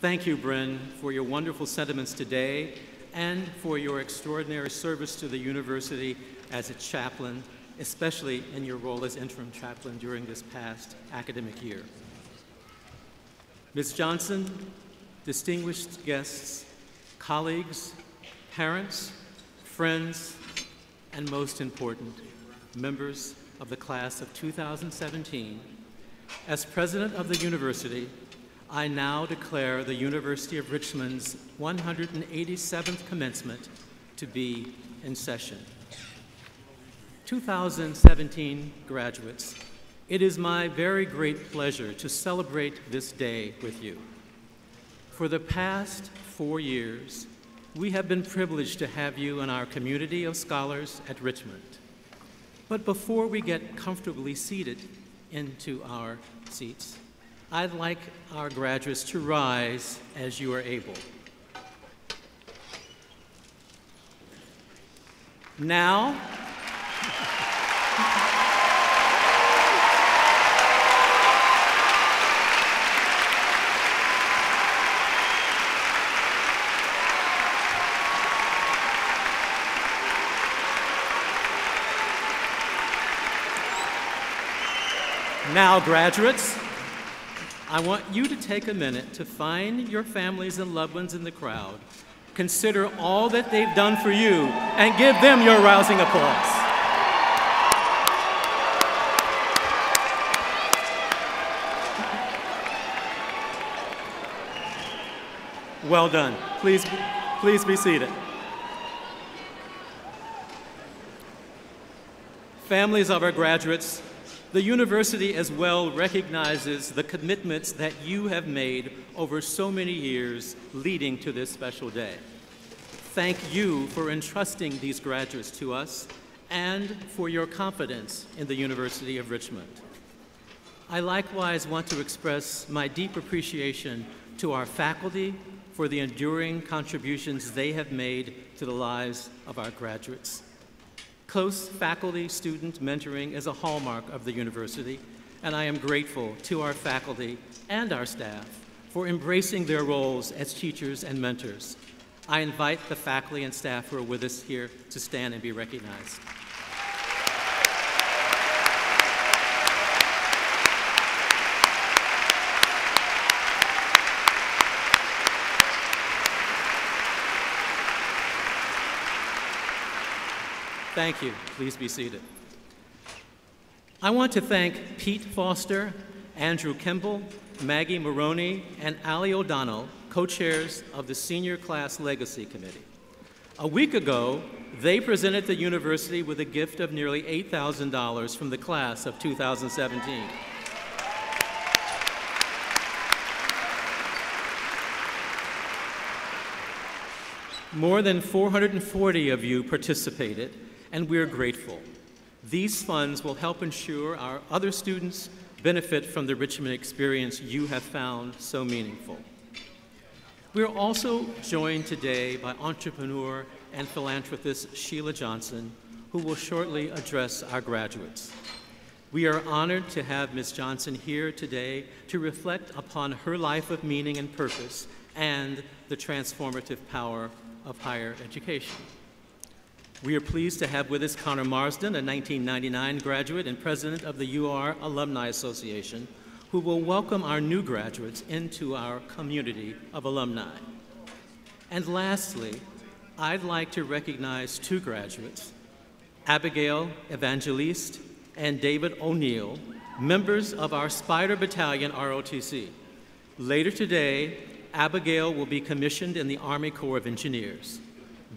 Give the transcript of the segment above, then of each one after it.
Thank you, Bryn, for your wonderful sentiments today and for your extraordinary service to the university as its chaplain, especially in your role as interim chaplain during this past academic year. Ms. Johnson, distinguished guests, colleagues, parents, friends, and most important, members of the class of 2017, as president of the university, I now declare the University of Richmond's 187th commencement to be in session. 2017 graduates, it is my very great pleasure to celebrate this day with you. For the past 4 years, we have been privileged to have you in our community of scholars at Richmond. But before we get comfortably seated into our seats, I'd like our graduates to rise as you are able. Now, graduates, I want you to take a minute to find your families and loved ones in the crowd. Consider all that they've done for you and give them your rousing applause. Well done. Please be seated. Families of our graduates, the university as well recognizes the commitments that you have made over so many years leading to this special day. Thank you for entrusting these graduates to us and for your confidence in the University of Richmond. I likewise want to express my deep appreciation to our faculty for the enduring contributions they have made to the lives of our graduates. Close faculty-student mentoring is a hallmark of the university, and I am grateful to our faculty and our staff for embracing their roles as teachers and mentors. I invite the faculty and staff who are with us here to stand and be recognized. Thank you. Please be seated. I want to thank Pete Foster, Andrew Kimball, Maggie Maroney, and Ali O'Donnell, co-chairs of the Senior Class Legacy Committee. A week ago, they presented the university with a gift of nearly $8,000 from the class of 2017. More than 440 of you participated, and we're grateful. These funds will help ensure our other students benefit from the Richmond experience you have found so meaningful. We're also joined today by entrepreneur and philanthropist Sheila Johnson, who will shortly address our graduates. We are honored to have Ms. Johnson here today to reflect upon her life of meaning and purpose and the transformative power of higher education. We are pleased to have with us Connor Marsden, a 1999 graduate and president of the UR Alumni Association, who will welcome our new graduates into our community of alumni. And lastly, I'd like to recognize two graduates, Abigail Evangeliste and David O'Neill, members of our Spider Battalion ROTC. Later today, Abigail will be commissioned in the Army Corps of Engineers.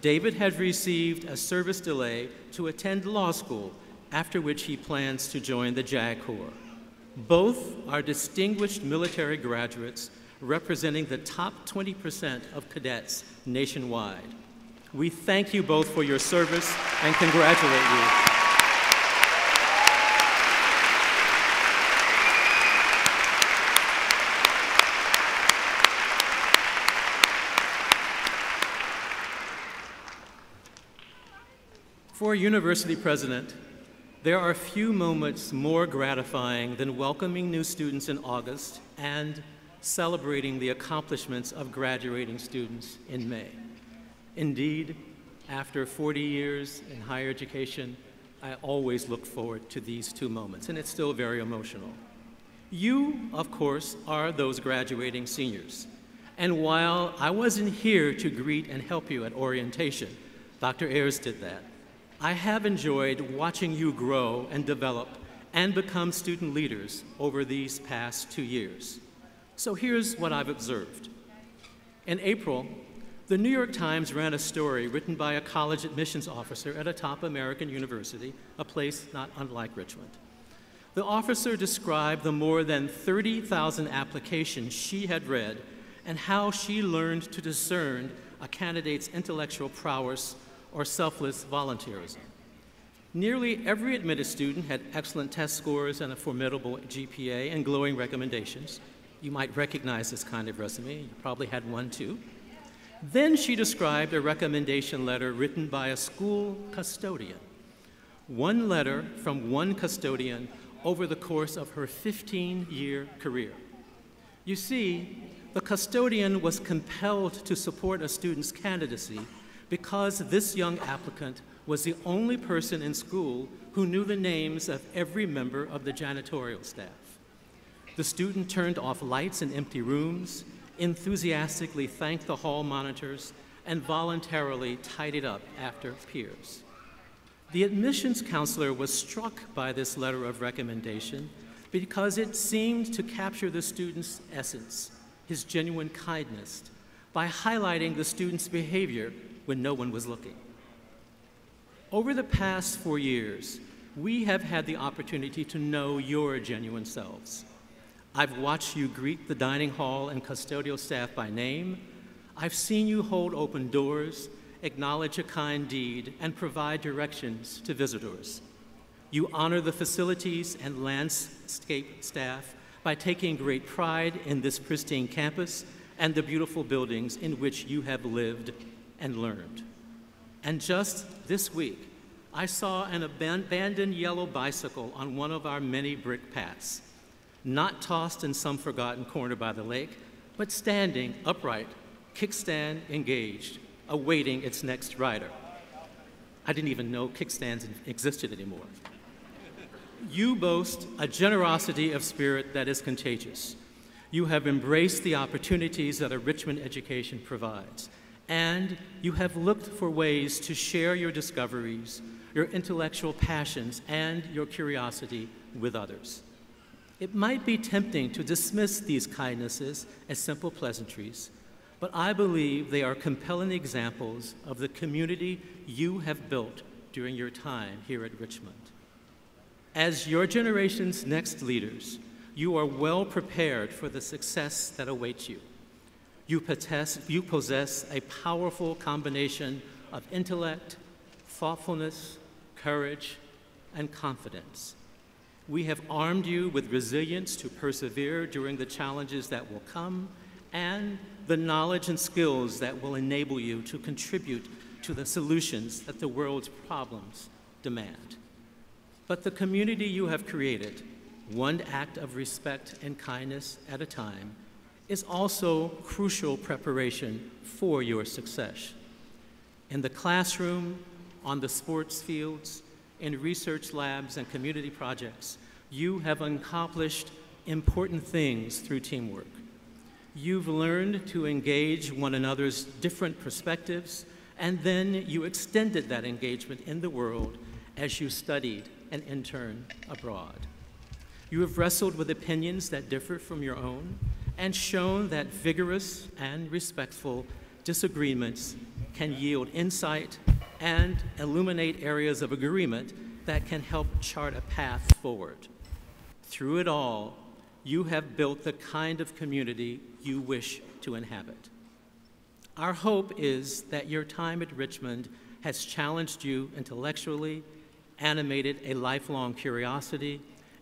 David has received a service delay to attend law school, after which he plans to join the JAG Corps. Both are distinguished military graduates representing the top 20% of cadets nationwide. We thank you both for your service and congratulate you. For a university president, there are few moments more gratifying than welcoming new students in August and celebrating the accomplishments of graduating students in May. Indeed, after 40 years in higher education, I always look forward to these two moments, and it's still very emotional. You, of course, are those graduating seniors. And while I wasn't here to greet and help you at orientation, Dr. Ayers did that, I have enjoyed watching you grow and develop and become student leaders over these past 2 years. So here's what I've observed. In April, the New York Times ran a story written by a college admissions officer at a top American university, a place not unlike Richmond. The officer described the more than 30,000 applications she had read and how she learned to discern a candidate's intellectual prowess or selfless volunteerism. Nearly every admitted student had excellent test scores and a formidable GPA and glowing recommendations. You might recognize this kind of resume. You probably had one too. Then she described a recommendation letter written by a school custodian. One letter from one custodian over the course of her 15-year career. You see, the custodian was compelled to support a student's candidacy because this young applicant was the only person in school who knew the names of every member of the janitorial staff. The student turned off lights in empty rooms, enthusiastically thanked the hall monitors, and voluntarily tidied up after peers. The admissions counselor was struck by this letter of recommendation because it seemed to capture the student's essence, his genuine kindness, by highlighting the student's behavior when no one was looking. Over the past 4 years, we have had the opportunity to know your genuine selves. I've watched you greet the dining hall and custodial staff by name. I've seen you hold open doors, acknowledge a kind deed, and provide directions to visitors. You honor the facilities and landscape staff by taking great pride in this pristine campus and the beautiful buildings in which you have lived and learned. And just this week, I saw an abandoned yellow bicycle on one of our many brick paths, not tossed in some forgotten corner by the lake, but standing upright, kickstand engaged, awaiting its next rider. I didn't even know kickstands existed anymore. You boast a generosity of spirit that is contagious. You have embraced the opportunities that a Richmond education provides, and you have looked for ways to share your discoveries, your intellectual passions, and your curiosity with others. It might be tempting to dismiss these kindnesses as simple pleasantries, but I believe they are compelling examples of the community you have built during your time here at Richmond. As your generation's next leaders, you are well prepared for the success that awaits you. You possess a powerful combination of intellect, thoughtfulness, courage, and confidence. We have armed you with resilience to persevere during the challenges that will come and the knowledge and skills that will enable you to contribute to the solutions that the world's problems demand. But the community you have created, one act of respect and kindness at a time, is also crucial preparation for your success. In the classroom, on the sports fields, in research labs and community projects, you have accomplished important things through teamwork. You've learned to engage one another's different perspectives, and then you extended that engagement in the world as you studied and interned abroad. You have wrestled with opinions that differ from your own and shown that vigorous and respectful disagreements can yield insight and illuminate areas of agreement that can help chart a path forward. Through it all, you have built the kind of community you wish to inhabit. Our hope is that your time at Richmond has challenged you intellectually, animated a lifelong curiosity,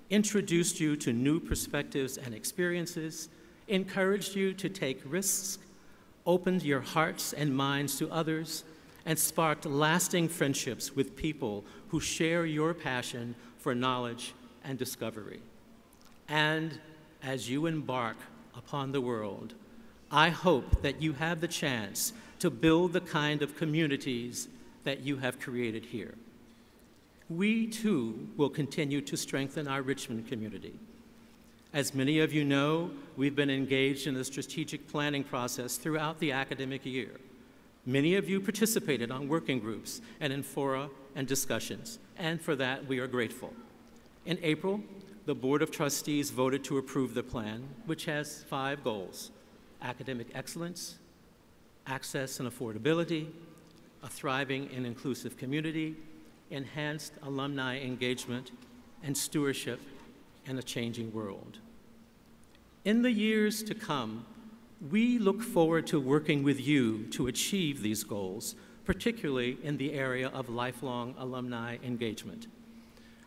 introduced you to new perspectives and experiences, encouraged you to take risks, opened your hearts and minds to others, and sparked lasting friendships with people who share your passion for knowledge and discovery. And as you embark upon the world, I hope that you have the chance to build the kind of communities that you have created here. We, too, will continue to strengthen our Richmond community. As many of you know, we've been engaged in the strategic planning process throughout the academic year. Many of you participated on working groups and in fora and discussions, and for that we are grateful. In April, the Board of Trustees voted to approve the plan, which has 5 goals: academic excellence, access and affordability, a thriving and inclusive community, enhanced alumni engagement, and stewardship in a changing world. In the years to come, we look forward to working with you to achieve these goals, particularly in the area of lifelong alumni engagement.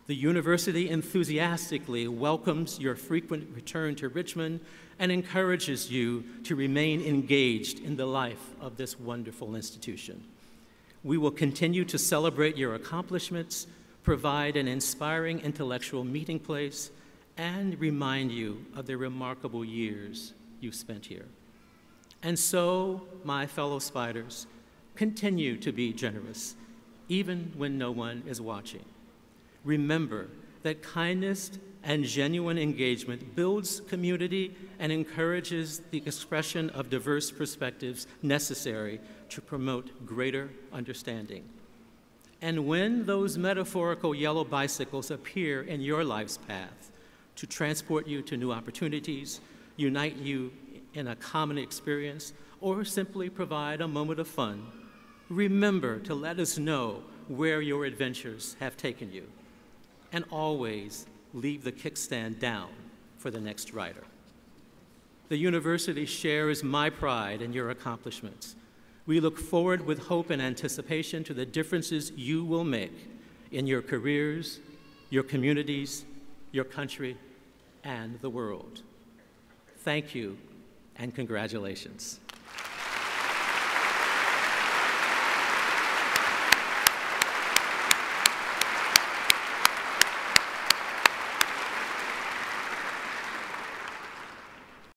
The university enthusiastically welcomes your frequent return to Richmond and encourages you to remain engaged in the life of this wonderful institution. We will continue to celebrate your accomplishments, provide an inspiring intellectual meeting place, and remind you of the remarkable years you spent here. And so, my fellow Spiders, continue to be generous, even when no one is watching. Remember that kindness and genuine engagement builds community and encourages the expression of diverse perspectives necessary to promote greater understanding. And when those metaphorical yellow bicycles appear in your life's path to transport you to new opportunities, unite you in a common experience, or simply provide a moment of fun, remember to let us know where your adventures have taken you. And always leave the kickstand down for the next rider. The university shares my pride in your accomplishments. We look forward with hope and anticipation to the differences you will make in your careers, your communities, your country, and the world. Thank you, and congratulations.